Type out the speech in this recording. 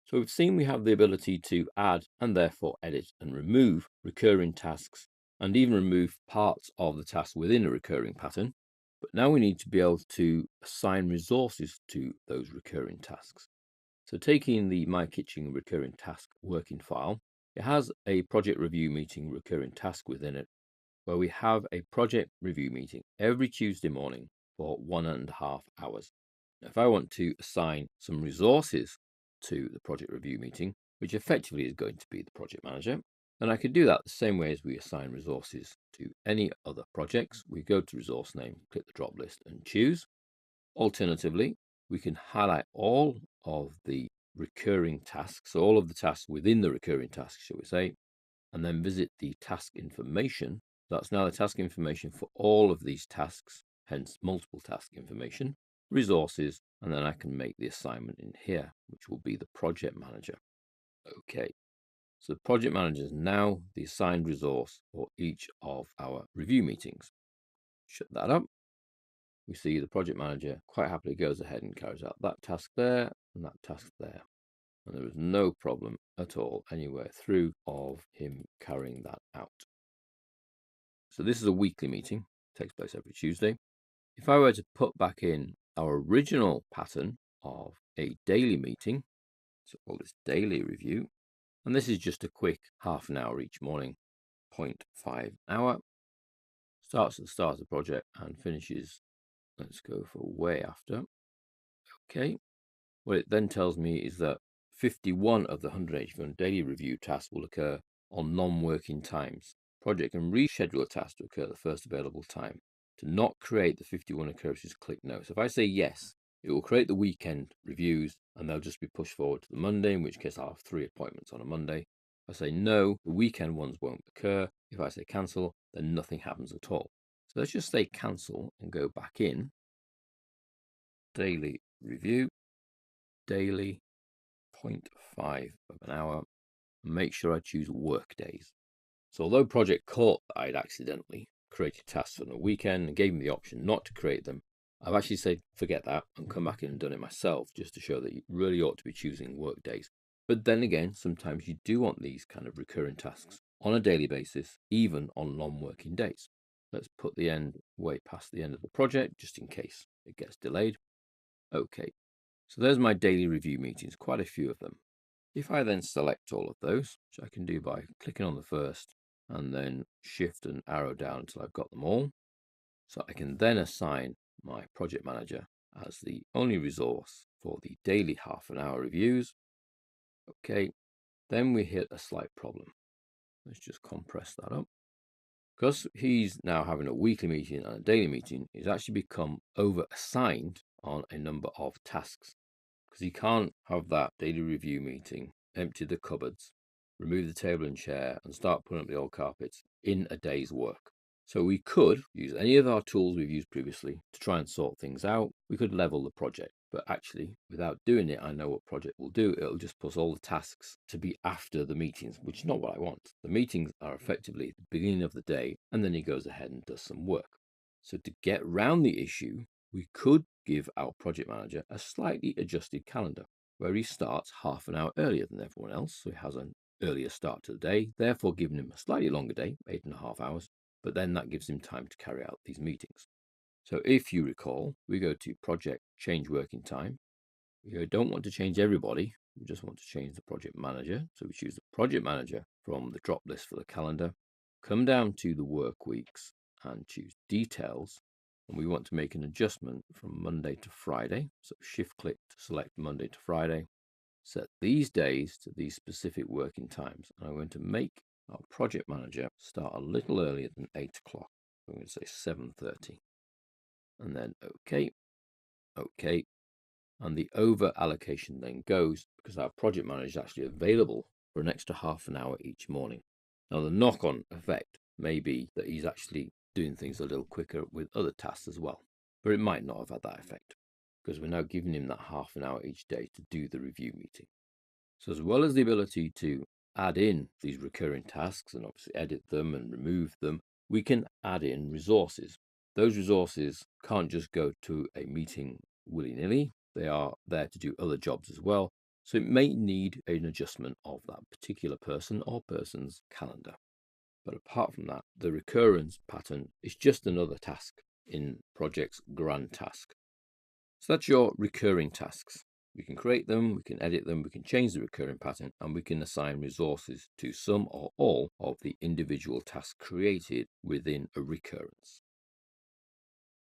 So we've seen we have the ability to add and therefore edit and remove recurring tasks and even remove parts of the task within a recurring pattern. But now we need to be able to assign resources to those recurring tasks. So taking the My Kitchen recurring task working file, it has a project review meeting recurring task within it, where we have a project review meeting every Tuesday morning for 1.5 hours. Now, if I want to assign some resources to the project review meeting, which effectively is going to be the project manager, then I could do that the same way as we assign resources to any other projects. We go to resource name, click the drop list and choose. Alternatively, we can highlight all of the recurring tasks, so all of the tasks within the recurring task, shall we say, and then visit the task information. That's now the task information for all of these tasks, hence multiple task information, resources, and then I can make the assignment in here, which will be the project manager. Okay, so the project manager is now the assigned resource for each of our review meetings. Shut that up. We see the project manager quite happily goes ahead and carries out that task there and that task there. And there is no problem at all anywhere through of him carrying that out. So this is a weekly meeting, takes place every Tuesday. If I were to put back in our original pattern of a daily meeting, so call this daily review, and this is just a quick half an hour each morning, 0.5 hour, starts at the start of the project and finishes, let's go for way after. Okay, what it then tells me is that 51 of the 181 daily review tasks will occur on non-working times. Project can reschedule a task to occur at the first available time. To not create the 51 occurrences, click no. So if I say yes, it will create the weekend reviews and they'll just be pushed forward to the Monday, in which case I'll have 3 appointments on a Monday. If I say no, the weekend ones won't occur. If I say cancel, then nothing happens at all. So let's just say cancel and go back in. Daily review, daily, 0.5 of an hour, and make sure I choose work days. So although Project caught that I'd accidentally created tasks on a weekend and gave me the option not to create them, I've actually said forget that and come back in and done it myself, just to show that you really ought to be choosing work days. But then again, sometimes you do want these kind of recurring tasks on a daily basis, even on non-working days. Let's put the end way past the end of the project, just in case it gets delayed. Okay, so there's my daily review meetings, quite a few of them. If I then select all of those, which I can do by clicking on the first and then shift and arrow down until I've got them all, so I can then assign my project manager as the only resource for the daily half an hour reviews. Okay, then we hit a slight problem. Let's just compress that up. Because he's now having a weekly meeting and a daily meeting, he's actually become over assigned on a number of tasks, because he can't have that daily review meeting, empty the cupboards, remove the table and chair, and start putting up the old carpets in a day's work. So we could use any of our tools we've used previously to try and sort things out. We could level the project, but actually, without doing it, I know what project will do. It'll just put all the tasks to be after the meetings, which is not what I want. The meetings are effectively the beginning of the day, and then he goes ahead and does some work. So to get around the issue, we could give our project manager a slightly adjusted calendar where he starts half an hour earlier than everyone else. So he has an earlier start to the day, therefore giving him a slightly longer day, 8.5 hours, but then that gives him time to carry out these meetings. So if you recall, we go to project change working time. We don't want to change everybody. We just want to change the project manager. So we choose the project manager from the drop list for the calendar, come down to the work weeks and choose details. And we want to make an adjustment from Monday to Friday. So shift click to select Monday to Friday, set these days to these specific working times. And I'm going to make our project manager start a little earlier than 8 o'clock. I'm going to say 7:30 and then okay, okay. And the over allocation then goes because our project manager is actually available for an extra half an hour each morning. Now, the knock-on effect may be that he's actually doing things a little quicker with other tasks as well, but it might not have had that effect because we're now giving him that half an hour each day to do the review meeting. So as well as the ability to add in these recurring tasks and obviously edit them and remove them, we can add in resources. Those resources can't just go to a meeting willy-nilly. They are there to do other jobs as well. So it may need an adjustment of that particular person or person's calendar. But apart from that, the recurrence pattern is just another task in project's grand task. So that's your recurring tasks. We can create them, we can edit them, we can change the recurring pattern, and we can assign resources to some or all of the individual tasks created within a recurrence.